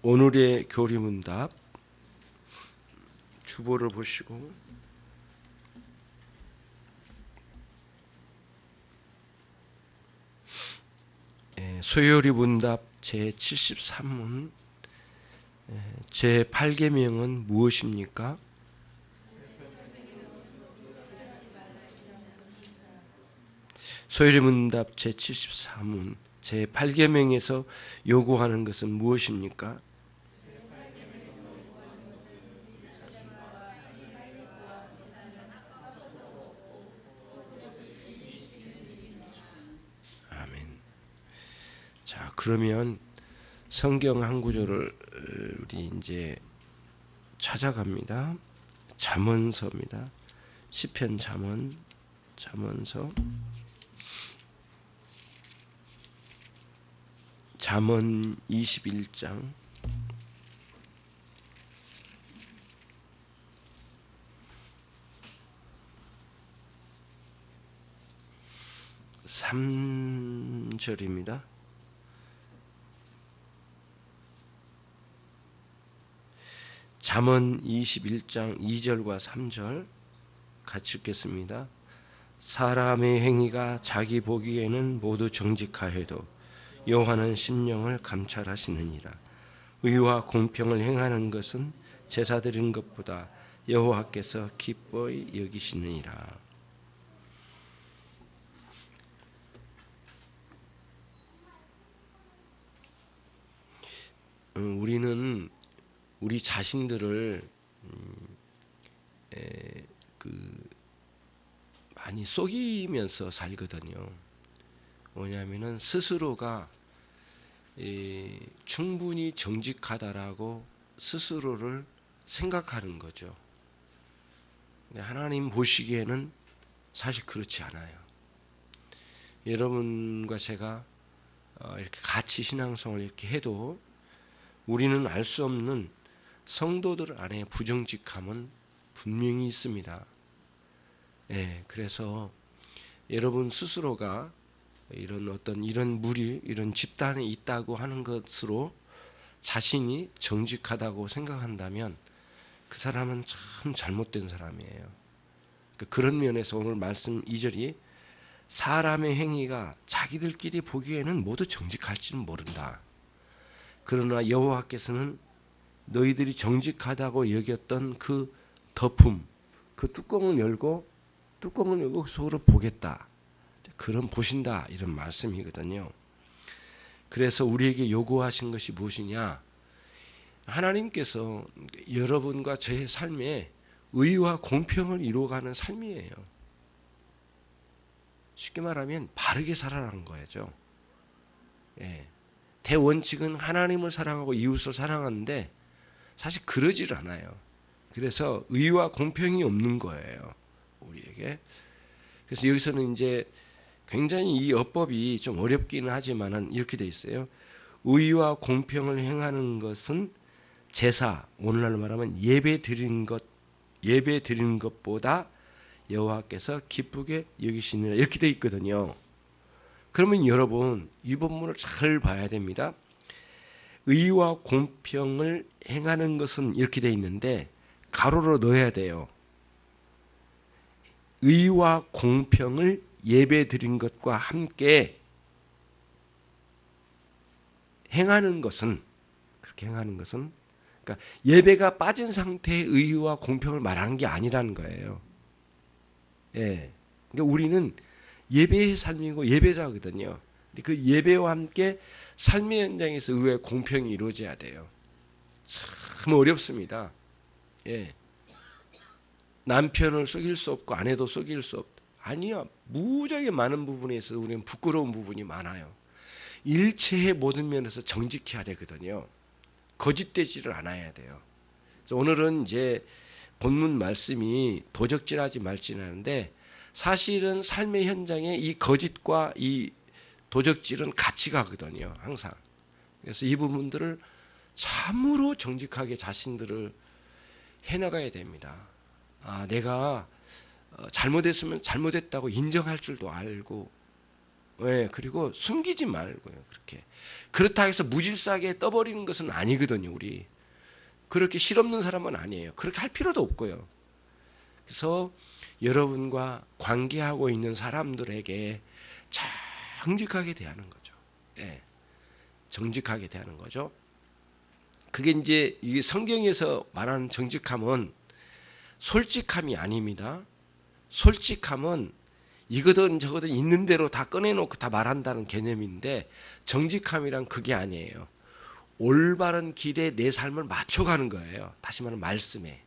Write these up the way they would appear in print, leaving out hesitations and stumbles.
오늘의 교리문답 주보를 보시고 소요리 문답 제73문 제8계명은 무엇입니까? 소요리 문답 제74문 제8계명에서 요구하는 것은 무엇입니까? 아멘. 자, 그러면 성경 한 구절을 우리 이제 찾아갑니다. 잠언서입니다. 시편 잠언서 잠언 21장 3절입니다. 잠언 21장 2절과 3절 같이 읽겠습니다. 사람의 행위가 자기 보기에는 모두 정직하여도 여호와는 심령을 감찰하시느니라. 의와 공평을 행하는 것은 제사 드리는 것보다 여호와께서 기뻐히 여기시느니라. 우리는 우리 자신들을 많이 속이면서 살거든요. 뭐냐면은 스스로가 충분히 정직하다라고 스스로를 생각하는 거죠. 근데 하나님 보시기에는 사실 그렇지 않아요. 여러분과 제가 이렇게 같이 신앙생활을 이렇게 해도 우리는 알 수 없는 성도들 안에 부정직함은 분명히 있습니다. 그래서 여러분 스스로가 이런 무리, 이런 집단에 있다고 하는 것으로 자신이 정직하다고 생각한다면 그 사람은 참 잘못된 사람이에요. 그런 면에서 오늘 말씀 2절이 사람의 행위가 자기들끼리 보기에는 모두 정직할지는 모른다. 그러나 여호와께서는 너희들이 정직하다고 여겼던 그 덮음, 그 뚜껑을 열고 속으로 보겠다. 그런 보신다 이런 말씀이거든요. 그래서 우리에게 요구하신 것이 무엇이냐? 하나님께서 여러분과 저의 삶에 의와 공평을 이루어가는 삶이에요. 쉽게 말하면 바르게 살아라는 거죠. 대원칙은 하나님을 사랑하고 이웃을 사랑하는데 사실 그러질 않아요. 그래서 의와 공평이 없는 거예요, 우리에게. 그래서 여기서는 이제 굉장히 이 어법이 좀 어렵기는 하지만은 이렇게 돼 있어요. 의와 공평을 행하는 것은 제사, 오늘날 말하면 예배 드리는 것보다 여호와께서 기쁘게 여기시느라 이렇게 돼 있거든요. 그러면 여러분 이 본문을 잘 봐야 됩니다. 의와 공평을 행하는 것은 이렇게 돼 있는데 가로로 넣어야 돼요. 의와 공평을 예배 드린 것과 함께 행하는 것은 그렇게 행하는 것은 그러니까 예배가 빠진 상태의 의와 공평을 말하는 게 아니라는 거예요. 그러니까 우리는 예배의 삶이고 예배자거든요. 그 예배와 함께 삶의 현장에서 의외의 공평이 이루어져야 돼요. 참 어렵습니다. 남편을 속일 수 없고 아내도 속일 수 없다. 아니요. 무지하게 많은 부분에 있어서 우리는 부끄러운 부분이 많아요. 일체의 모든 면에서 정직해야 되거든요. 거짓되지를 않아야 돼요. 오늘은 이제 본문 말씀이 도적질하지 말지는 하는데 사실은 삶의 현장에 이 거짓과 이 도적질은 같이 가거든요. 항상. 그래서 이 부분들을 참으로 정직하게 자신들을 해나가야 됩니다. 내가 잘못했으면 잘못했다고 인정할 줄도 알고 예, 그리고 숨기지 말고요. 그렇게. 그렇다 해서 무질서하게 떠버리는 것은 아니거든요. 우리 그렇게 실없는 사람은 아니에요. 그렇게 할 필요도 없고요. 그래서 여러분과 관계하고 있는 사람들에게 정직하게 대하는 거죠. 예, 정직하게 대하는 거죠. 그게 이제 이 성경에서 말하는 정직함은 솔직함이 아닙니다. 솔직함은 이거든 저거든 있는 대로 다 꺼내놓고 다 말한다는 개념인데, 정직함이란 그게 아니에요. 올바른 길에 내 삶을 맞춰가는 거예요. 다시 말하면 말씀에,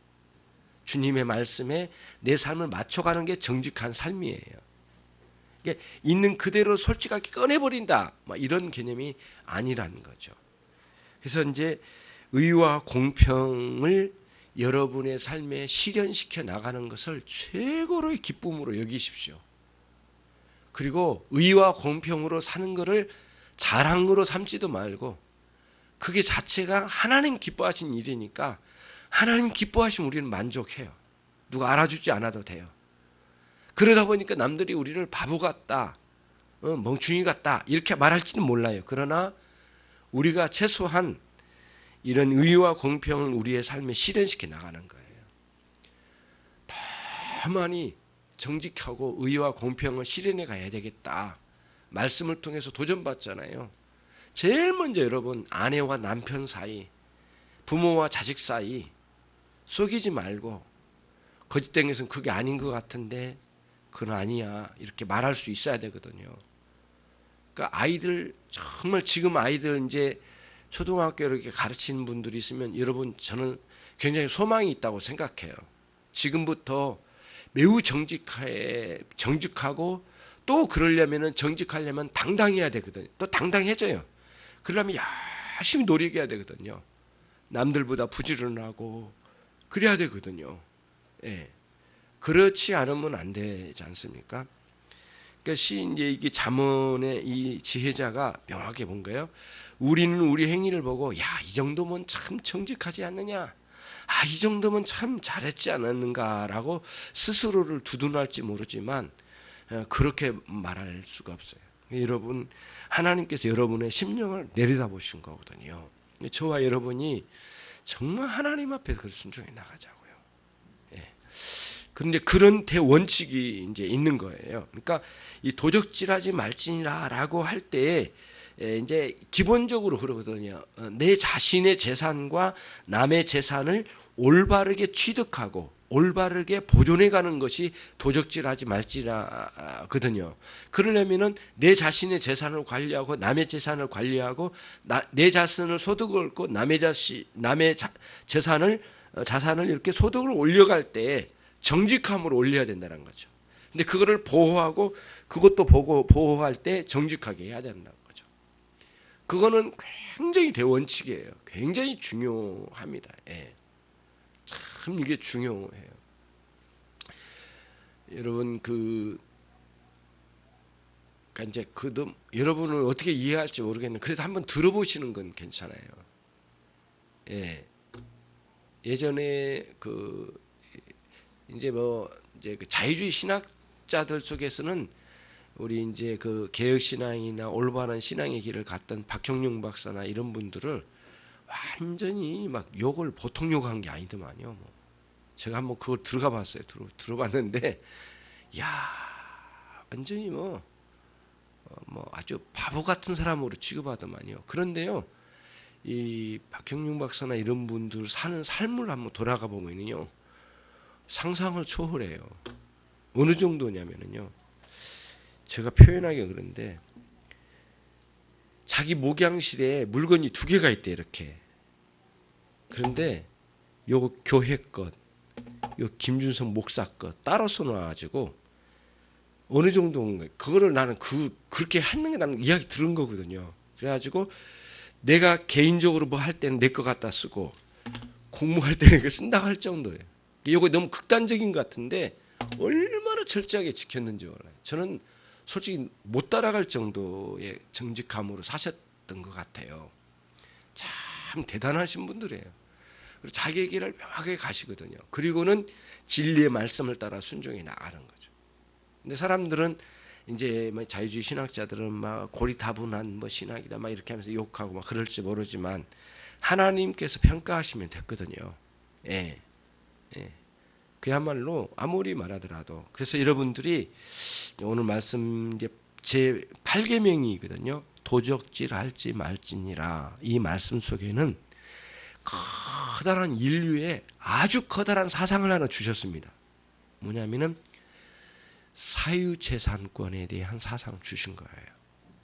주님의 말씀에 내 삶을 맞춰가는 게 정직한 삶이에요. 이게 있는 그대로 솔직하게 꺼내버린다, 이런 개념이 아니라는 거죠. 그래서 이제 의와 공평을 여러분의 삶에 실현시켜 나가는 것을 최고로의 기쁨으로 여기십시오. 그리고 의와 공평으로 사는 것을 자랑으로 삼지도 말고, 그게 자체가 하나님 기뻐하신 일이니까 하나님 기뻐하시면 우리는 만족해요. 누가 알아주지 않아도 돼요. 그러다 보니까 남들이 우리를 바보 같다, 멍충이 같다 이렇게 말할지는 몰라요. 그러나 우리가 최소한 이런 의와 공평을 우리의 삶에 실현시켜 나가는 거예요. 더 많이 정직하고 의와 공평을 실현해 가야 되겠다. 말씀을 통해서 도전받잖아요. 제일 먼저 여러분, 아내와 남편 사이, 부모와 자식 사이 속이지 말고, 거짓된 그게 아닌 것 같은데 그건 아니야 이렇게 말할 수 있어야 되거든요. 그러니까 아이들, 정말 지금 아이들 이제 초등학교 이렇게 가르치는 분들이 있으면 여러분, 저는 굉장히 소망이 있다고 생각해요. 지금부터 매우 정직하고, 또 그러려면 정직하려면 당당해야 되거든요. 또 당당해져요. 그러려면 열심히 노력해야 되거든요. 남들보다 부지런하고 그래야 되거든요. 예. 그렇지 않으면 안 되지 않습니까? 그러니까 이제 이게 잠언의 이 지혜자가 명확하게 본 거예요. 우리는 우리 행위를 보고, 야, 이 정도면 참 정직하지 않느냐, 아, 이 정도면 참 잘했지 않았는가라고 스스로를 두둔할지 모르지만 그렇게 말할 수가 없어요. 여러분, 하나님께서 여러분의 심령을 내려다보신 거거든요. 저와 여러분이 정말 하나님 앞에 그 순종해 나가자고요. 예. 그런데 그런 대원칙이 이제 있는 거예요. 그러니까 이 도적질하지 말지니라라고 할 때 이제 기본적으로 그러거든요. 내 자신의 재산과 남의 재산을 올바르게 취득하고 올바르게 보존해가는 것이 도적질하지 말지라거든요. 그러려면은 내 자신의 재산을 관리하고 남의 재산을 관리하고, 내 자신을 소득을 얻고 남의 자산을 이렇게 소득을 올려갈 때 정직함으로 올려야 된다는 거죠. 근데 그거를 보호하고 그것도 보호할 때 정직하게 해야 된다는 거죠. 그거는 굉장히 대원칙이에요. 굉장히 중요합니다. 예. 참 이게 중요해요. 여러분, 그러니까 이제 여러분은 어떻게 이해할지 모르겠는데 그래도 한번 들어보시는 건 괜찮아요. 예. 예전에 이제 이제 그 자유주의 신학자들 속에서는 우리 이제 그 개혁 신앙이나 올바른 신앙의 길을 갔던 박형룡 박사나 이런 분들을 완전히 막 욕을 보통 욕한 게 아니더만요. 제가 한번 그걸 들어가 봤어요. 들어봤는데, 야, 완전히 아주 바보 같은 사람으로 취급하더만요. 그런데요, 이 박형룡 박사나 이런 분들 사는 삶을 한번 돌아가 보면요, 상상을 초월해요. 어느 정도냐면요, 제가 표현하기 그런데 자기 목양실에 물건이 2개가 있대, 이렇게. 그런데 요거 교회 것, 요 김준성 목사 것 따로 써놔가지고 어느 정도인가, 그거를 나는 그렇게 하는 게 나는 이야기 들은 거거든요. 그래가지고 내가 개인적으로 뭐 할 때는 내 거 갖다 쓰고 공부할 때는 이거 쓴다고 할 정도예요. 이거 너무 극단적인 것 같은데 얼마나 철저하게 지켰는지 몰라요. 저는 솔직히 못 따라갈 정도의 정직함으로 사셨던 것 같아요. 참 대단하신 분들이에요. 그리고 자기의 길을 명확하게 가시거든요. 그리고는 진리의 말씀을 따라 순종해 나가는 거죠. 근데 사람들은 이제 뭐 자유주의 신학자들은 막 고리타분한 뭐 신학이다 막 이렇게 하면서 욕하고 막 그럴지 모르지만 하나님께서 평가하시면 됐거든요. 예, 예. 그야말로 아무리 말하더라도 그래서 여러분들이 오늘 말씀 이제 제 8계명이거든요. 도적질할지 말지니라. 이 말씀 속에는 커다란 인류의 아주 커다란 사상을 하나 주셨습니다. 뭐냐면은 사유재산권에 대한 사상을 주신 거예요.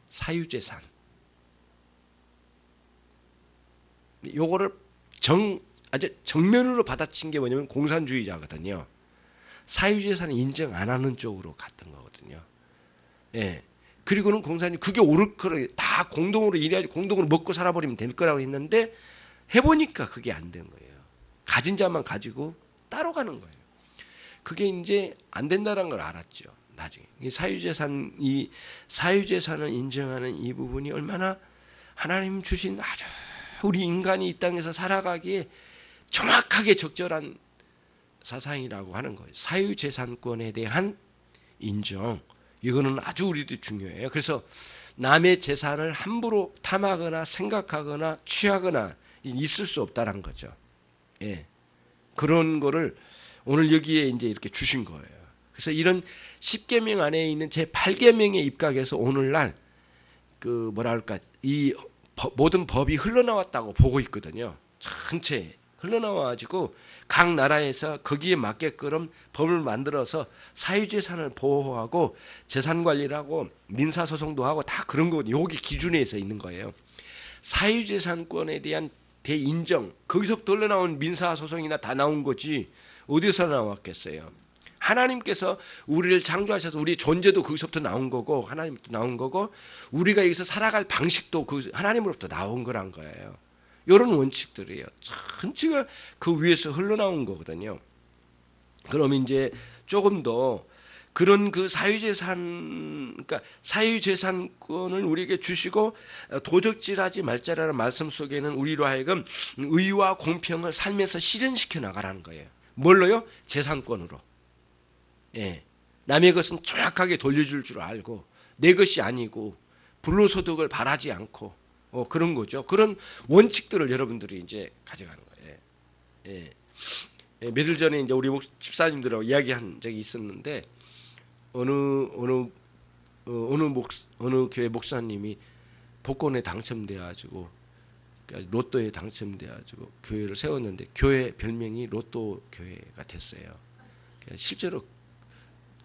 사유재산. 요거를 아주 정면으로 받아친 게 뭐냐면 공산주의자거든요. 사유재산을 인정 안 하는 쪽으로 갔던 거거든요. 예. 그리고는 공산주의 그게 옳을 거를 다 공동으로 일해야지 공동으로 먹고 살아버리면 될 거라고 했는데 해보니까 그게 안 된 거예요. 가진 자만 가지고 따로 가는 거예요. 그게 이제 안 된다는 걸 알았죠. 나중에 이 사유재산을 인정하는 이 부분이 얼마나 하나님 주신 아주 우리 인간이 이 땅에서 살아가기에 정확하게 적절한 사상이라고 하는 거예요. 사유재산권에 대한 인정. 이거는 아주 우리도 중요해요. 그래서 남의 재산을 함부로 탐하거나 생각하거나 취하거나 있을 수 없다는 거죠. 예. 그런 거를 오늘 여기에 이제 이렇게 주신 거예요. 그래서 이런 10계명 안에 있는 제 8계명에 입각해서 오늘날 그 뭐랄까 이 모든 법이 흘러나왔다고 보고 있거든요. 전체 흘러나와가지고 각 나라에서 거기에 맞게끔 법을 만들어서 사유재산을 보호하고 재산관리를 하고 민사소송도 하고 다 그런 거거든요. 여기 기준에서 있는 거예요. 사유재산권에 대한 대인정, 거기서부터 흘러나온 민사소송이나 다 나온 거지 어디서 나왔겠어요. 하나님께서 우리를 창조하셔서 우리 존재도 거기서부터 나온 거고 하나님부터 나온 거고 우리가 여기서 살아갈 방식도 그 하나님으로부터 나온 거란 거예요. 이런 원칙들이에요. 전체가 그 위에서 흘러나온 거거든요. 그럼 이제 조금 더 그런 그 그러니까 사유재산권을 우리에게 주시고 도적질하지 말자라는 말씀 속에는 우리로 하여금 의와 공평을 삶에서 실현시켜 나가라는 거예요. 뭘로요? 재산권으로. 예. 남의 것은 정확하게 돌려줄 줄 알고 내 것이 아니고 불로소득을 바라지 않고 그런 거죠. 그런 원칙들을 여러분들이 이제 가져가는 거예요. 예. 예. 며칠 전에 이제 우리 집사님들하고 이야기한 적이 있었는데 어느 교회 목사님이 복권에 당첨돼가지고 그러니까 로또에 당첨돼가지고 교회를 세웠는데 교회 별명이 로또 교회가 됐어요. 그러니까 실제로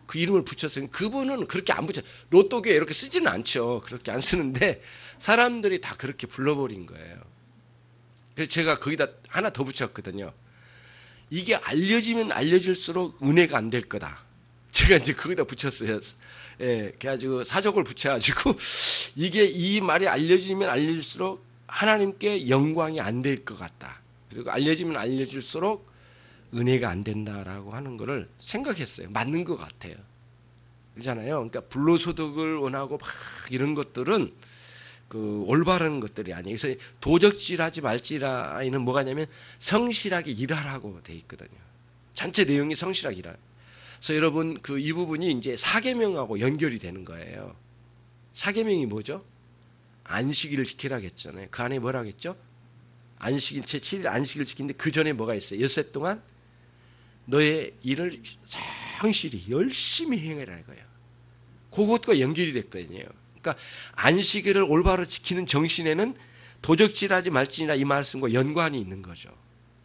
그 이름을 붙였어요. 그분은 그렇게 안 붙여 로또 교회 이렇게 쓰지는 않죠. 그렇게 안 쓰는데 사람들이 다 그렇게 불러버린 거예요. 그래서 제가 거기다 하나 더 붙였거든요. 이게 알려지면 알려질수록 은혜가 안 될 거다. 제가 이제 거기다 붙였어요. 예, 그래가지고 사족을 붙여가지고 이게 이 말이 알려지면 알려질수록 하나님께 영광이 안 될 것 같다. 그리고 알려지면 알려질수록 은혜가 안 된다라고 하는 거를 생각했어요. 맞는 것 같아요. 그렇잖아요. 그러니까 불로소득을 원하고 막 이런 것들은 그 올바른 것들이 아니에요. 그래서 도적질하지 말지라에는 뭐가냐면 성실하게 일하라고 돼 있거든요. 전체 내용이 성실하게 일하라. 그래서 여러분 그 이 부분이 이제 사계명하고 연결이 되는 거예요. 사계명이 뭐죠? 안식일을 지키라겠잖아요. 그 안에 뭐라겠죠? 안식일 제7일 안식일을 지키는데 그 전에 뭐가 있어요? 엿새 동안 너의 일을 성실히 열심히 행해라는 거예요. 그것과 연결이 됐거든요. 그러니까 안식일을 올바로 지키는 정신에는 도적질하지 말지니라 이 말씀과 연관이 있는 거죠.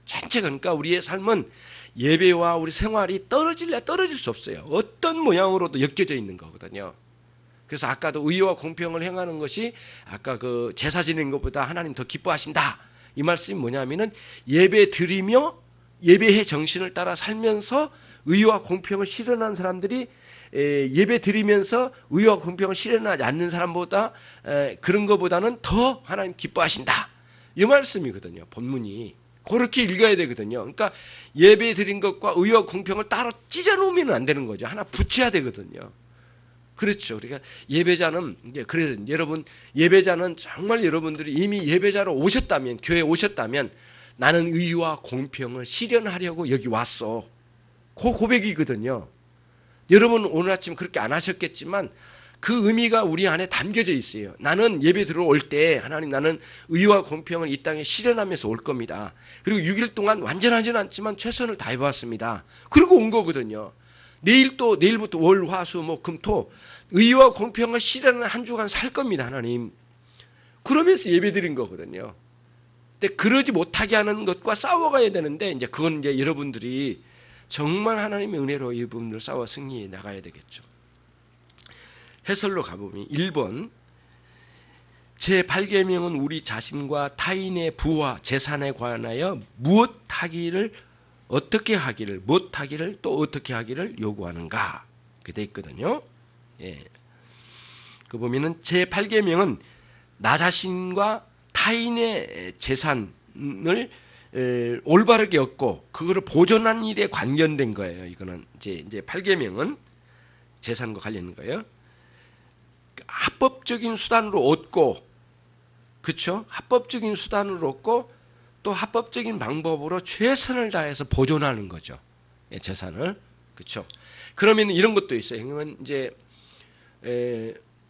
전체가 그러니까 우리의 삶은 예배와 우리 생활이 떨어질 수 없어요. 어떤 모양으로도 엮여져 있는 거거든요. 그래서 아까도 의와 공평을 행하는 것이 아까 그 제사 지내는 것보다 하나님 더 기뻐하신다. 이 말씀이 뭐냐면은 예배 드리며 예배의 정신을 따라 살면서 의와 공평을 실현한 사람들이 예배 드리면서 의와 공평을 실현하지 않는 사람보다 그런 것보다는 더 하나님 기뻐하신다. 이 말씀이거든요. 본문이. 그렇게 읽어야 되거든요. 그러니까 예배 드린 것과 의와 공평을 따로 찢어놓으면 안 되는 거죠. 하나 붙여야 되거든요. 그렇죠. 그러니까 예배자는 이제 그래 여러분 예배자는 정말 여러분들이 이미 예배자로 오셨다면 교회에 오셨다면 나는 의와 공평을 실현하려고 여기 왔어. 그 고백이거든요. 여러분 오늘 아침 그렇게 안 하셨겠지만 그 의미가 우리 안에 담겨져 있어요. 나는 예배 들어올 때 하나님 나는 의와 공평을 이 땅에 실현하면서 올 겁니다. 그리고 6일 동안 완전하지는 않지만 최선을 다해봤습니다. 그리고 온 거거든요. 내일부터 월, 화, 수, 목, 금, 토 의와 공평을 실현하는 한 주간 살 겁니다. 하나님. 그러면서 예배 드린 거거든요. 근데 그러지 못하게 하는 것과 싸워가야 되는데 이제 그건 이제 여러분들이 정말 하나님의 은혜로 이 부분을 싸워 승리해 나가야 되겠죠. 해설로 가보면 1번 제8계명은 우리 자신과 타인의 부와 재산에 관하여 무엇하기를 어떻게 하기를 무엇하기를 또 어떻게 하기를 요구하는가 그게 돼 있거든요. 예. 그 보면은 제8계명은 나 자신과 타인의 재산을 올바르게 얻고 그거를 보존하는 일에 관련된 거예요. 이거는 이제 8계명은 재산과 관련된 거예요. 합법적인 수단으로 얻고, 그렇죠? 합법적인 수단으로 얻고 또 합법적인 방법으로 최선을 다해서 보존하는 거죠. 재산을, 그렇죠? 그러면 이런 것도 있어요. 그러면 이제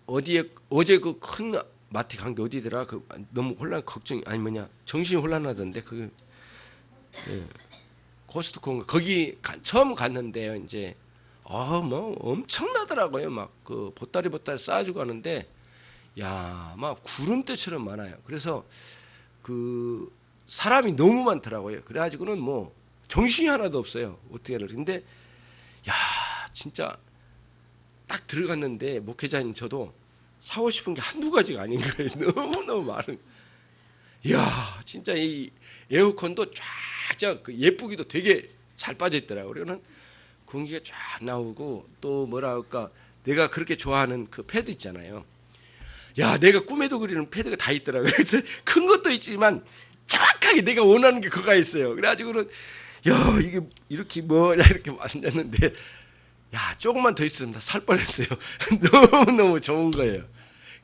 어디에 어제 그 큰 마트 간 게 어디더라? 그 너무 걱정이 아니 뭐냐 정신이 혼란하던데 그 코스트코인가 거기 처음 갔는데요. 이제 뭐 엄청나더라고요. 막 그 보따리 쌓아주고 하는데 야, 막 구름대처럼 많아요. 그래서 그 사람이 너무 많더라고요. 그래가지고는 뭐 정신이 하나도 없어요. 어떻게 하려. 근데 야, 진짜 딱 들어갔는데 목회자님 저도 사고 싶은 게 한두 가지가 아닌 거예요. 너무너무 많은. 이야, 진짜 이 에어컨도 쫙 예쁘기도 되게 잘 빠져 있더라고요. 그러면 공기가 쫙 나오고 또 뭐라 할까 내가 그렇게 좋아하는 그 패드 있잖아요. 야, 내가 꿈에도 그리는 패드가 다 있더라고요. 그래서 큰 것도 있지만 정확하게 내가 원하는 게 그거가 있어요. 그래가지고는 야, 이게 이렇게 뭐냐 이렇게 만졌는데 야, 조금만 더 있으면 다 살 뻔했어요. 너무너무 좋은 거예요.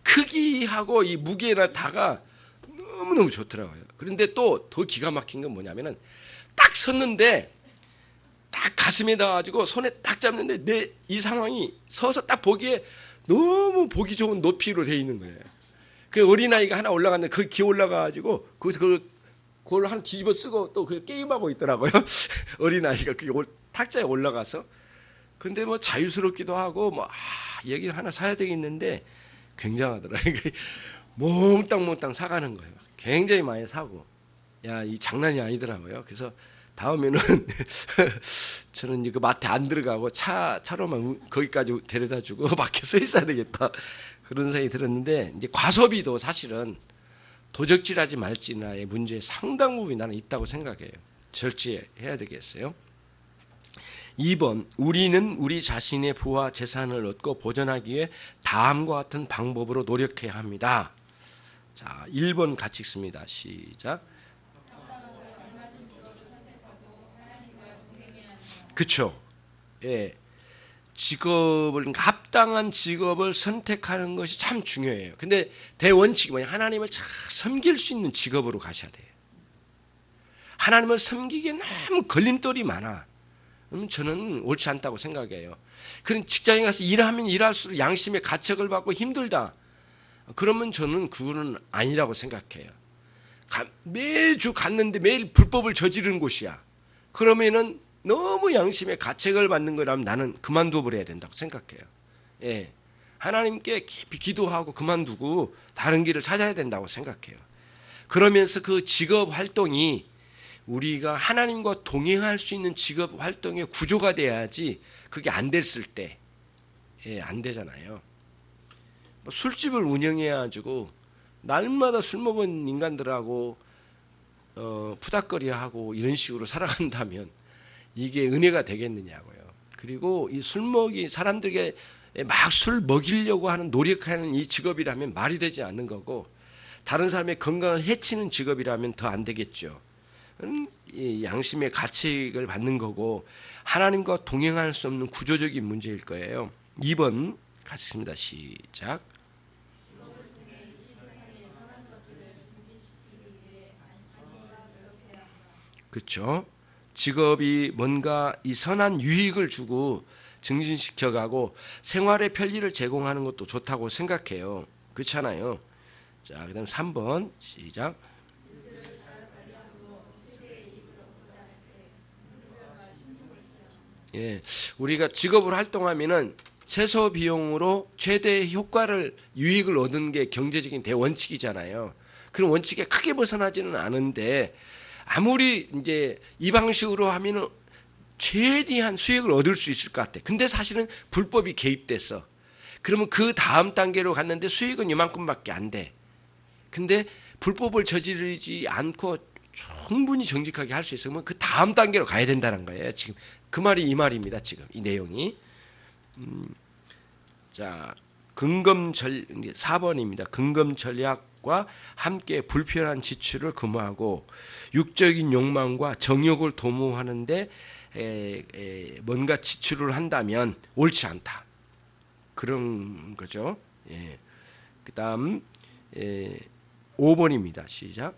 크기하고 이 무게나 다가 너무너무 좋더라고요. 그런데 또 더 기가 막힌 건 뭐냐면은 딱 섰는데 딱 가슴에 닿아가지고 손에 딱 잡는데 내 이 상황이 서서 딱 보기에 너무 보기 좋은 높이로 돼 있는 거예요. 그 어린아이가 하나 올라갔는데 그 기어 올라가가지고 거기서 그걸 하나 뒤집어 쓰고 또 그 게임하고 있더라고요. 어린아이가 그 탁자에 올라가서. 근데 뭐 자유스럽기도 하고 뭐 여기 하나 사야 되겠는데 굉장하더라고요. 몽땅몽땅 사가는 거예요. 굉장히 많이 사고. 야, 이 장난이 아니더라고요. 그래서 다음에는 저는 그 마트에 안 들어가고 차로만 거기까지 데려다주고 밖에 서 있어야 되겠다 그런 생각이 들었는데 이제 과소비도 사실은 도적질하지 말지나의 문제의 상당 부분이 나는 있다고 생각해요. 절제해야 되겠어요. 2번 우리는 우리 자신의 부와 재산을 얻고 보존하기 위해 다음과 같은 방법으로 노력해야 합니다. 자, 1번 같이 읽습니다. 시작. 그렇죠. 예, 직업을 그러니까 합당한 직업을 선택하는 것이 참 중요해요. 근데 대원칙이 뭐냐? 하나님을 잘 섬길 수 있는 직업으로 가셔야 돼요. 하나님을 섬기기에 너무 걸림돌이 많아. 저는 옳지 않다고 생각해요. 그런 직장에 가서 일하면 일할수록 양심의 가책을 받고 힘들다. 그러면 저는 그거는 아니라고 생각해요. 매주 갔는데 매일 불법을 저지르는 곳이야. 그러면은 너무 양심의 가책을 받는 거라면 나는 그만둬 버려야 된다고 생각해요. 예, 하나님께 깊이 기도하고 그만두고 다른 길을 찾아야 된다고 생각해요. 그러면서 그 직업 활동이 우리가 하나님과 동행할 수 있는 직업 활동의 구조가 돼야지 그게 안 됐을 때 안 되잖아요. 술집을 운영해가지고 날마다 술 먹은 인간들하고 푸닥거리하고 이런 식으로 살아간다면 이게 은혜가 되겠느냐고요. 그리고 이 술 먹이 사람들에게 막 술 먹이려고 하는 노력하는 이 직업이라면 말이 되지 않는 거고 다른 사람의 건강을 해치는 직업이라면 더 안 되겠죠. 이 양심의 가책을 받는 거고 하나님과 동행할 수 없는 구조적인 문제일 거예요. 2번 같이 읽습니다. 시작. 그렇죠. 직업이 뭔가 이 선한 유익을 주고 증진시켜가고 생활의 편리를 제공하는 것도 좋다고 생각해요. 그렇잖아요. 자, 그다음 3번 시작. 예, 우리가 직업을 활동하면은 최소 비용으로 최대 효과를 유익을 얻는 게 경제적인 대원칙이잖아요. 그런 원칙에 크게 벗어나지는 않은데 아무리 이제 이 방식으로 하면은 최대한 수익을 얻을 수 있을 것 같아. 근데 사실은 불법이 개입됐어. 그러면 그 다음 단계로 갔는데 수익은 이만큼밖에 안 돼. 근데 불법을 저지르지 않고 충분히 정직하게 할 수 있으면 그 다음 단계로 가야 된다는 거예요. 지금 그 말이 이 말입니다. 지금 이 내용이. 자, 4번입니다. 근검 전략과 함께 불필요한 지출을 금하고 육적인 욕망과 정욕을 도모하는데 뭔가 지출을 한다면 옳지 않다. 그런 거죠. 예. 그다음 5번입니다. 시작.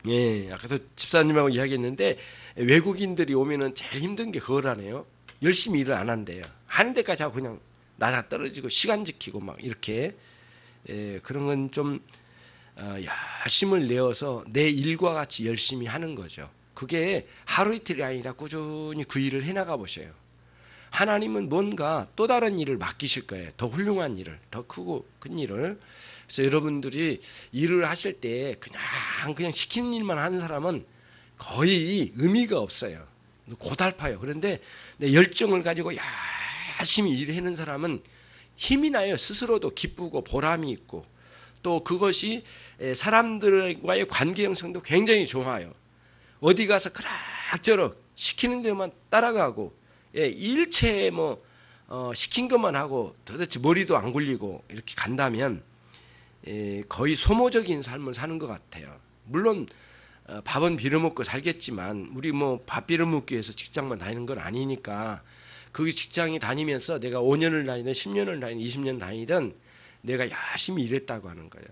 예, 아까도 집사님하고 이야기했는데 외국인들이 오면은 제일 힘든 게 그거라네요. 열심히 일을 안 한대요. 하는 데까지 하고 그냥 나가 떨어지고 시간 지키고 막 이렇게 그런 건 좀 열심을 내어서 내 일과 같이 열심히 하는 거죠. 그게 하루 이틀이 아니라 꾸준히 그 일을 해나가 보셔요. 하나님은 뭔가 또 다른 일을 맡기실 거예요. 더 훌륭한 일을, 더 크고 큰 일을. 그래서 여러분들이 일을 하실 때 그냥 시키는 일만 하는 사람은 거의 의미가 없어요. 고달파요. 그런데 내 열정을 가지고 열심히 일하는 사람은 힘이 나요. 스스로도 기쁘고 보람이 있고 또 그것이 사람들과의 관계 형성도 굉장히 좋아요. 어디 가서 그럭저럭 시키는 데만 따라가고 일체 시킨 것만 하고 도대체 머리도 안 굴리고 이렇게 간다면 거의 소모적인 삶을 사는 것 같아요. 물론 밥은 빌어먹고 살겠지만 우리 밥 빌어먹기 위해서 직장만 다니는 건 아니니까 그 직장이 다니면서 내가 5년을 다니든 10년을 다니든 20년 다니든 내가 열심히 일했다고 하는 거예요.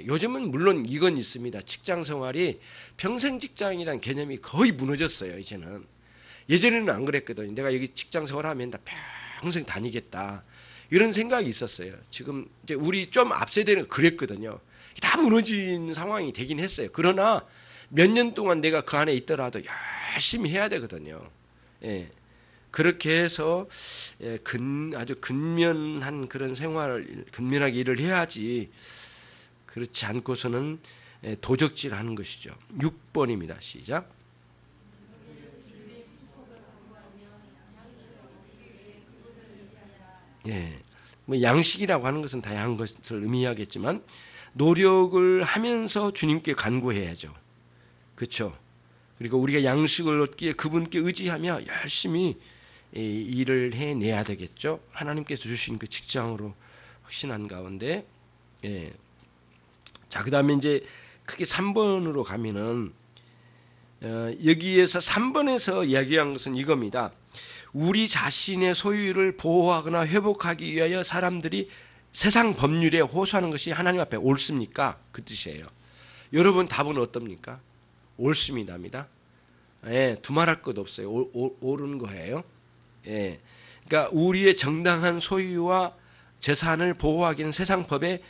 요즘은 물론 이건 있습니다. 직장 생활이 평생 직장이라는 개념이 거의 무너졌어요. 이제는. 예전에는 안 그랬거든요. 내가 여기 직장 생활하면 나 평생 다니겠다. 이런 생각이 있었어요. 지금 이제 우리 좀 앞세대는 그랬거든요. 다 무너진 상황이 되긴 했어요. 그러나 몇 년 동안 내가 그 안에 있더라도 열심히 해야 되거든요. 그렇게 해서 아주 근면한 그런 생활을 근면하게 일을 해야지 그렇지 않고서는 도적질하는 것이죠. 6번입니다. 시작. 양식이라고 하는 것은 다양한 것을 의미하겠지만 노력을 하면서 주님께 간구해야죠. 그렇죠? 그리고 우리가 양식을 얻기에 그분께 의지하며 열심히 일을 해내야 되겠죠. 하나님께서 주신 그 직장으로 확신한 가운데. 자, 그다음에 이제 크게 3번으로 가면은 여기에서 3번에서 이야기한 것은 이겁니다. 우리 자신의 소유를 보호하거나 회복하기 위하여 사람들이 세상 법률에 호소하는 것이 하나님 앞에 옳습니까? 그 뜻이에요. 여러분 답은 어떻습니까? 옳습니다입니다. 두말할 것 없어요. 옳은 거예요. 그러니까 우리의 정당한 소유와 재산을 보호하기는 세상 법에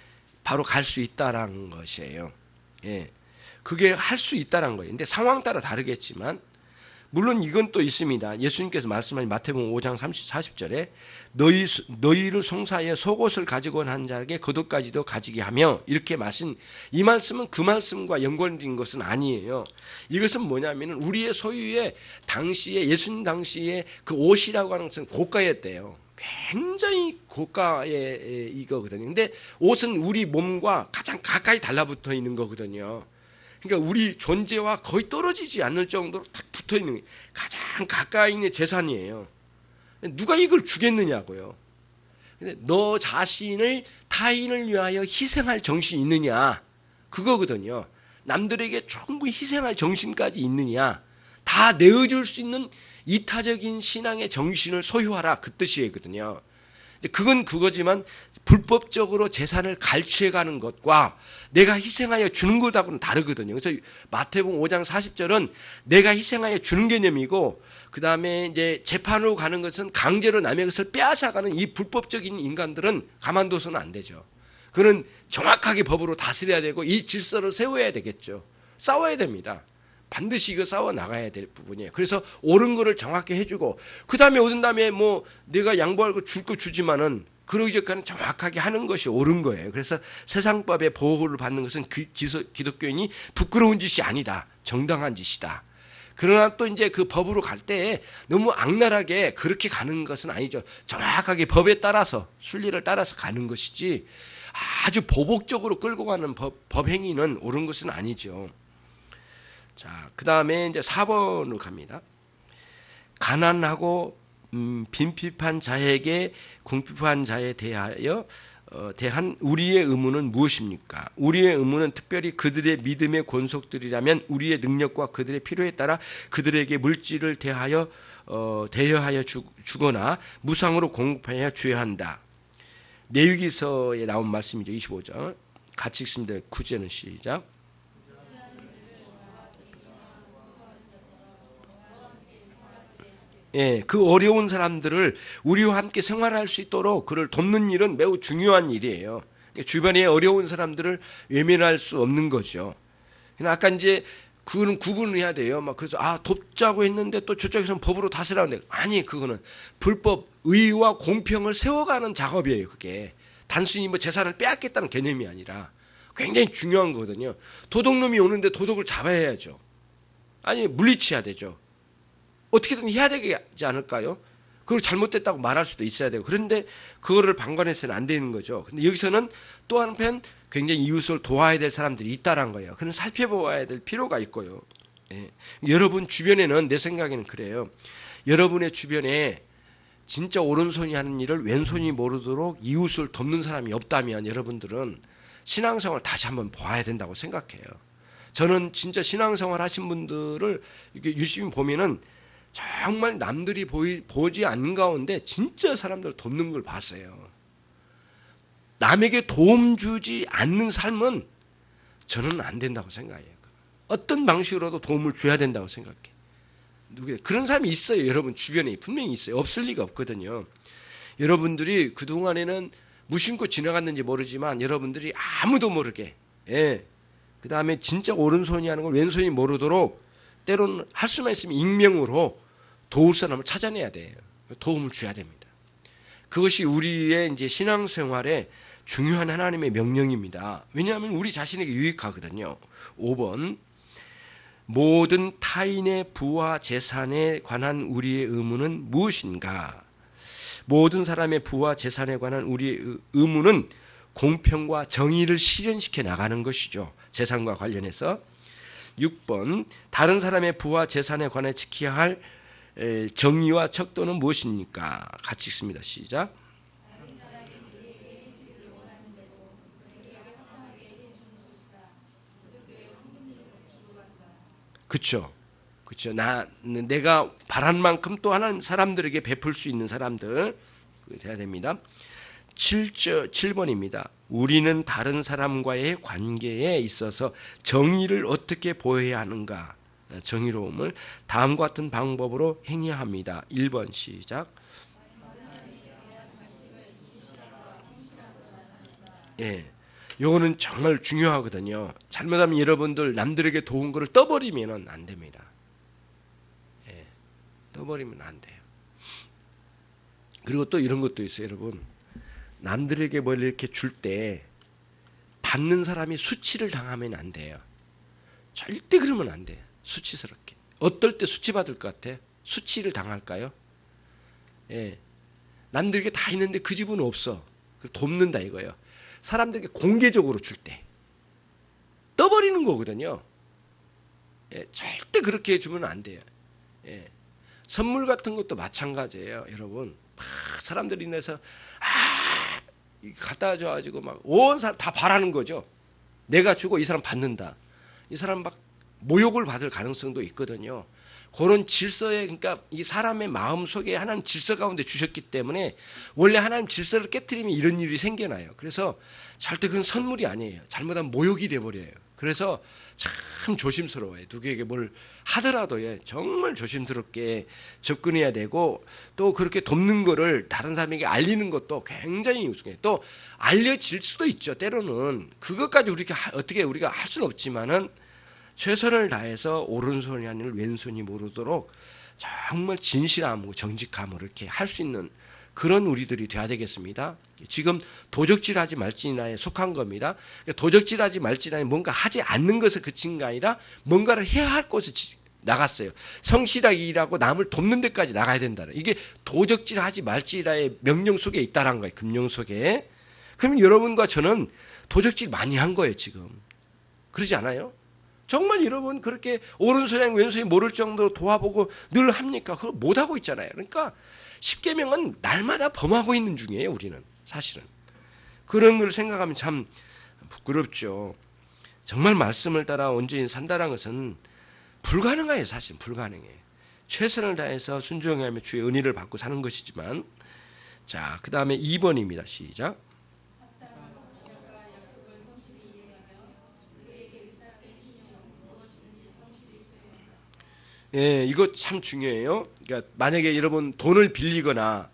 바로 갈 수 있다라는 것이에요. 그게 할 수 있다라는 거예요. 근데 상황 따라 다르겠지만 물론 이건 또 있습니다. 예수님께서 말씀하신 마태복음 5장 40절에 너희를 송사하여 속옷을 가지고 한 자에게 겉옷까지도 가지게 하며 이렇게 이 말씀은 그 말씀과 연관된 것은 아니에요. 이것은 뭐냐면 우리의 소유의 당시에 예수님 당시에 그 옷이라고 하는 것은 고가였대요. 굉장히 고가의 이거거든요. 근데 옷은 우리 몸과 가장 가까이 달라붙어 있는 거거든요. 그러니까 우리 존재와 거의 떨어지지 않을 정도로 딱 붙어 있는 가장 가까이 있는 재산이에요. 누가 이걸 주겠느냐고요. 근데 너 자신을 타인을 위하여 희생할 정신이 있느냐 그거거든요. 남들에게 충분히 희생할 정신까지 있느냐 다 내어줄 수 있는 이타적인 신앙의 정신을 소유하라 그 뜻이거든요. 그건 그거지만 불법적으로 재산을 갈취해가는 것과 내가 희생하여 주는 것하고는 다르거든요. 그래서 마태복음 5장 40절은 내가 희생하여 주는 개념이고, 그 다음에 이제 재판으로 가는 것은 강제로 남의 것을 빼앗아가는 이 불법적인 인간들은 가만둬서는 안 되죠. 그는 정확하게 법으로 다스려야 되고 이 질서를 세워야 되겠죠. 싸워야 됩니다. 반드시 이거 싸워 나가야 될 부분이에요. 그래서 옳은 거를 정확히 해주고, 그 다음에 얻은 다음에 뭐 내가 양보할 거 줄 거 주지만은 그러기 전까지는 정확하게 하는 것이 옳은 거예요. 그래서 세상법의 보호를 받는 것은 기독교인이 부끄러운 짓이 아니다. 정당한 짓이다. 그러나 또 이제 그 법으로 갈 때 너무 악랄하게 그렇게 가는 것은 아니죠. 정확하게 법에 따라서, 순리를 따라서 가는 것이지 아주 보복적으로 끌고 가는 법 행위는 옳은 것은 아니죠. 자, 그 다음에 이제 4번으로 갑니다. 가난하고 빈핍한 자에게 궁핍한 자에 대한 우리의 의무는 무엇입니까? 우리의 의무는 특별히 그들의 믿음의 권속들이라면 우리의 능력과 그들의 필요에 따라 그들에게 물질을 대여하여 주거나 무상으로 공급하여 줘야 한다. 레위기서에 나온 말씀이죠. 25장. 같이 읽습니다. 구제는 시작. 예, 그 어려운 사람들을 우리와 함께 생활할 수 있도록 그를 돕는 일은 매우 중요한 일이에요. 주변에 어려운 사람들을 외면할 수 없는 거죠. 아까 이제 그거는 구분을 해야 돼요. 막 그래서 돕자고 했는데 또 저쪽에서는 법으로 다스라는데, 아니, 그거는 불법 의와 공평을 세워가는 작업이에요. 그게 단순히 뭐 재산을 빼앗겠다는 개념이 아니라 굉장히 중요한 거거든요. 도둑놈이 오는데 도둑을 잡아야죠. 아니, 물리쳐야 되죠. 어떻게든 해야 되지 않을까요? 그걸 잘못됐다고 말할 수도 있어야 되고, 그런데 그거를 방관해서는 안 되는 거죠. 근데 여기서는 또 한편 굉장히 이웃을 도와야 될 사람들이 있다는 거예요. 그는 살펴보아야 될 필요가 있고요. 예. 여러분 주변에는, 내 생각에는 그래요. 여러분의 주변에 진짜 오른손이 하는 일을 왼손이 모르도록 이웃을 돕는 사람이 없다면 여러분들은 신앙생활을 다시 한번 봐야 된다고 생각해요. 저는 진짜 신앙생활 하신 분들을 이렇게 유심히 보면은 정말 남들이 보지 않는 가운데 진짜 사람들을 돕는 걸 봤어요. 남에게 도움 주지 않는 삶은 저는 안 된다고 생각해요. 어떤 방식으로도 도움을 줘야 된다고 생각해. 그런 사람이 있어요. 여러분 주변에 분명히 있어요. 없을 리가 없거든요. 여러분들이 그동안에는 무심코 지나갔는지 모르지만 여러분들이 아무도 모르게, 예, 그 다음에 진짜 오른손이 하는 걸 왼손이 모르도록 때로는 할 수만 있으면 익명으로 도울 사람을 찾아내야 돼요. 도움을 줘야 됩니다. 그것이 우리의 이제 신앙생활에 중요한 하나님의 명령입니다. 왜냐하면 우리 자신에게 유익하거든요. 5번, 모든 타인의 부와 재산에 관한 우리의 의무는 무엇인가? 모든 사람의 부와 재산에 관한 우리의 의무는 공평과 정의를 실현시켜 나가는 것이죠. 재산과 관련해서. 6번, 다른 사람의 부와 재산에 관해 지켜야 할 정의와 척도는 무엇입니까? 같이 읽습니다. 시작. 그렇죠. 그렇죠. 내가 바란 만큼 또 하나님 사람들에게 베풀 수 있는 사람들 돼야 됩니다. 7번입니다. 우리는 다른 사람과의 관계에 있어서 정의를 어떻게 보여야 하는가? 정의로움을 다음과 같은 방법으로 행해야 합니다. 1번 시작. 예, 요거는 정말 중요하거든요. 잘못하면 여러분들 남들에게 도운 거를 떠버리면 안 됩니다. 예, 떠버리면 안 돼요. 그리고 또 이런 것도 있어요, 여러분. 남들에게 뭘 이렇게 줄 때 받는 사람이 수치를 당하면 안 돼요. 절대 그러면 안 돼요. 수치스럽게. 어떨 때 수치 받을 것 같아? 수치를 당할까요? 예, 남들에게 다 있는데 그 집은 없어. 돕는다 이거예요. 사람들에게 공개적으로 줄 때 떠버리는 거거든요. 예, 절대 그렇게 해주면 안 돼요. 예, 선물 같은 것도 마찬가지예요, 여러분. 막 사람들이 인해서 갖다 줘가지고 막 온 사람 다 바라는 거죠. 내가 주고 이 사람 받는다. 이 사람 막 모욕을 받을 가능성도 있거든요. 그런 질서에, 그러니까 이 사람의 마음 속에 하나님 질서 가운데 주셨기 때문에 원래 하나님 질서를 깨트리면 이런 일이 생겨나요. 그래서 절대 그건 선물이 아니에요. 잘못하면 모욕이 돼버려요. 그래서 참 조심스러워요. 누구에게 뭘 하더라도 정말 조심스럽게 접근해야 되고, 또 그렇게 돕는 거를 다른 사람에게 알리는 것도 굉장히 우선해요. 또 알려질 수도 있죠. 때로는 그것까지 우리가 할 수는 없지만은 최선을 다해서 오른손이 아니라 왼손이 모르도록 정말 진실함으로 정직함으로 이렇게 할 수 있는 그런 우리들이 돼야 되겠습니다. 지금 도적질하지 말지나에 속한 겁니다. 도적질하지 말지나에 뭔가 하지 않는 것에 그친 게 아니라 뭔가를 해야 할 곳에 나갔어요. 성실하게 일하고 남을 돕는 데까지 나가야 된다는, 이게 도적질하지 말지라의 명령 속에 있다는 거예요. 금령 속에. 그럼 여러분과 저는 도적질 많이 한 거예요. 지금 그러지 않아요? 정말 여러분 그렇게 오른손이 왼손이 모를 정도로 도와보고 늘 합니까? 그걸 못하고 있잖아요. 그러니까 십계명은 날마다 범하고 있는 중이에요. 우리는 사실은 그런 걸 생각하면 참 부끄럽죠. 정말 말씀을 따라 온전히 산다는 것은 불가능해요. 사실 불가능해요. 최선을 다해서 순종하며 주의 은혜를 받고 사는 것이지만. 자, 그 다음에 2번입니다. 시작. 예, 이거 참 중요해요. 그러니까 만약에 여러분 돈을 빌리거나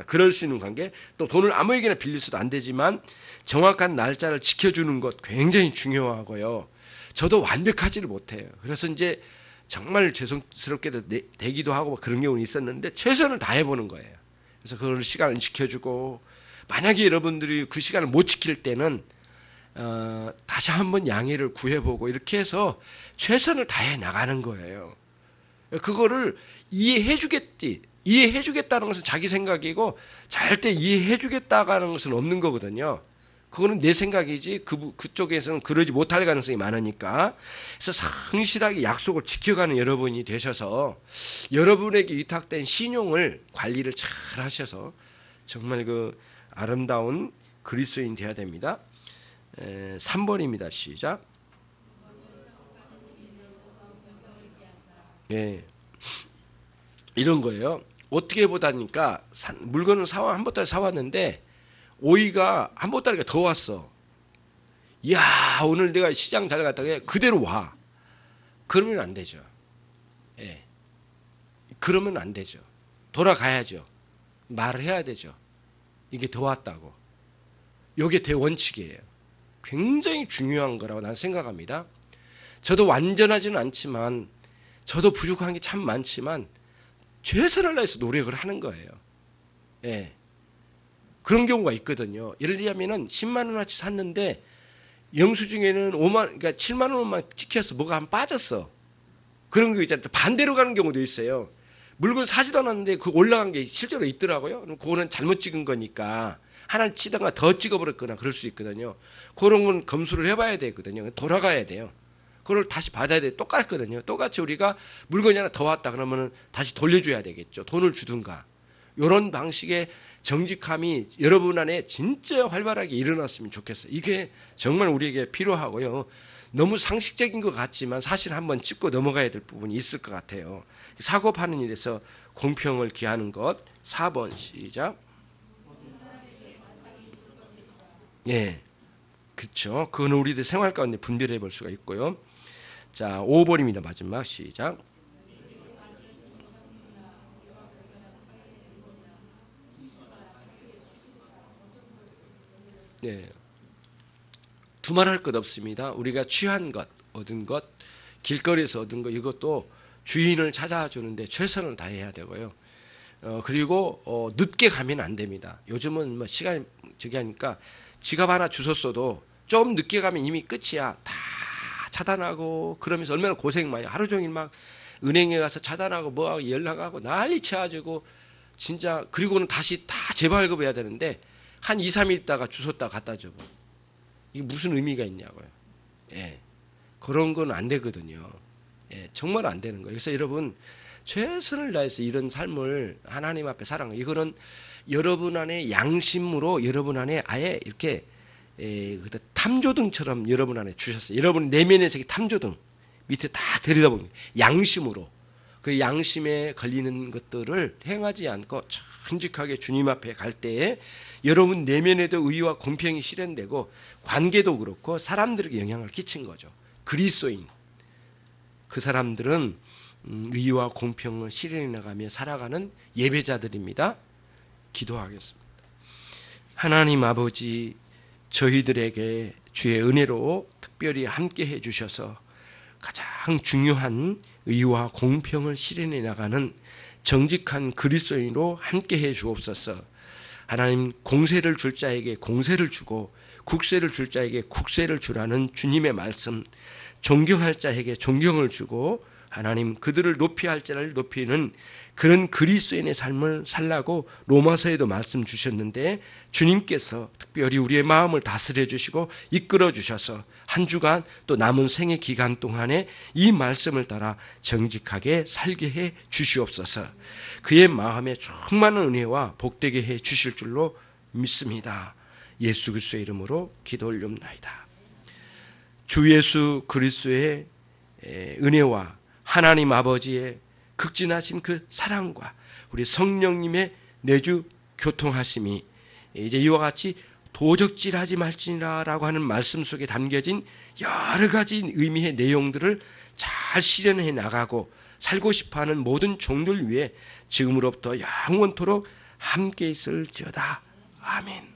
그럴 수 있는 관계, 또 돈을 아무에게나 빌릴 수도 안 되지만 정확한 날짜를 지켜주는 것 굉장히 중요하고요. 저도 완벽하지를 못해요. 그래서 이제 정말 죄송스럽게도 되기도 하고 그런 경우는 있었는데 최선을 다해보는 거예요. 그래서 그걸 시간을 지켜주고, 만약에 여러분들이 그 시간을 못 지킬 때는 다시 한번 양해를 구해보고 이렇게 해서 최선을 다해 나가는 거예요. 그거를 이해해주겠다는 것은 자기 생각이고 절대 이해해주겠다는 것은 없는 거거든요. 그거는 내 생각이지 그쪽에서는 그러지 못할 가능성이 많으니까. 그래서 성실하게 약속을 지켜가는 여러분이 되셔서 여러분에게 위탁된 신용을 관리를 잘 하셔서 정말 그 아름다운 그리스도인 되어야 됩니다. 3번입니다. 시작. 예, 이런 거예요. 어떻게 보다니까 물건을 한 보따리 사왔는데 오이가 한 보따리가 더 왔어. 이야, 오늘 내가 시장 잘 갔다가 그대로 와. 그러면 안 되죠. 예, 그러면 안 되죠. 돌아가야죠. 말을 해야 되죠. 이게 더 왔다고. 이게 대원칙이에요. 굉장히 중요한 거라고 나는 생각합니다. 저도 완전하지는 않지만, 저도 부족한 게 참 많지만 최선을 다해서 노력을 하는 거예요. 예, 그런 경우가 있거든요. 예를 들자면은 10만 원어치 샀는데 영수증에는 그러니까 7만 원만 찍혀서 뭐가 한 빠졌어. 그런 거 있잖아요. 반대로 가는 경우도 있어요. 물건 사지도 않았는데 그 올라간 게 실제로 있더라고요. 그럼 그거는 잘못 찍은 거니까 하나를 치다가 더 찍어버렸거나 그럴 수 있거든요. 그런 건 검수를 해봐야 되거든요. 돌아가야 돼요. 그걸 다시 받아야 돼. 똑같거든요. 똑같이 우리가 물건이 하나 더 왔다 그러면 다시 돌려줘야 되겠죠. 돈을 주든가. 이런 방식의 정직함이 여러분 안에 진짜 활발하게 일어났으면 좋겠어요. 이게 정말 우리에게 필요하고요. 너무 상식적인 것 같지만 사실 한번 짚고 넘어가야 될 부분이 있을 것 같아요. 사고 파는 일에서 공평을 기하는 것. 4번 시작. 예, 그렇죠. 그건 우리들 생활 가운데 분별해 볼 수가 있고요. 자, 5번입니다. 마지막 시작. 네, 두말할 것 없습니다. 우리가 취한 것, 얻은 것, 길거리에서 얻은 것, 이것도 주인을 찾아주는데 최선을 다해야 되고요. 그리고 늦게 가면 안 됩니다. 요즘은 뭐 시간이 저기 하니까 지갑 하나 주웠어도 좀 늦게 가면 이미 끝이야. 다 차단하고 그러면서 얼마나 고생 많이, 하루 종일 막 은행에 가서 차단하고 뭐하고 연락하고 난리 쳐가지고 진짜. 그리고는 다시 다 재발급해야 되는데 한 2, 3일 있다가 주웠다 갖다 줘. 이게 무슨 의미가 있냐고요. 예, 그런 건 안 되거든요. 예, 정말 안 되는 거예요. 그래서 여러분 최선을 다해서 이런 삶을 하나님 앞에 살아가는, 이거는 여러분 안에 양심으로 여러분 안에 아예 이렇게 탐조등처럼 여러분 안에 주셨어요. 여러분 내면에서 탐조등 밑에 다 들여다보는 양심으로. 그 양심에 걸리는 것들을 행하지 않고 정직하게 주님 앞에 갈 때에 여러분 내면에도 의와 공평이 실현되고 관계도 그렇고 사람들에게 영향을 끼친 거죠. 그리스도인 그 사람들은 의와 공평을 실현해 나가며 살아가는 예배자들입니다. 기도하겠습니다. 하나님 아버지, 저희들에게 주의 은혜로 특별히 함께 해주셔서 가장 중요한 의와 공평을 실현해 나가는 정직한 그리스도인으로 함께 해 주옵소서. 하나님, 공세를 줄 자에게 공세를 주고 국세를 줄 자에게 국세를 주라는 주님의 말씀, 존경할 자에게 존경을 주고 하나님 그들을 높이 할 자를 높이는 그런 그리스도인의 삶을 살라고 로마서에도 말씀 주셨는데, 주님께서 특별히 우리의 마음을 다스려 주시고 이끌어 주셔서 한 주간 또 남은 생애 기간 동안에 이 말씀을 따라 정직하게 살게 해 주시옵소서. 그의 마음에 충만한 은혜와 복되게 해 주실 줄로 믿습니다. 예수 그리스도의 이름으로 기도 올립나이다. 주 예수 그리스도의 은혜와 하나님 아버지의 극진하신 그 사랑과 우리 성령님의 내주 교통하심이 이제 이와 같이 도적질하지 말지니라라고 하는 말씀 속에 담겨진 여러 가지 의미의 내용들을 잘 실현해 나가고 살고 싶어하는 모든 종들 위해 지금으로부터 영원토록 함께 있을지어다. 아멘.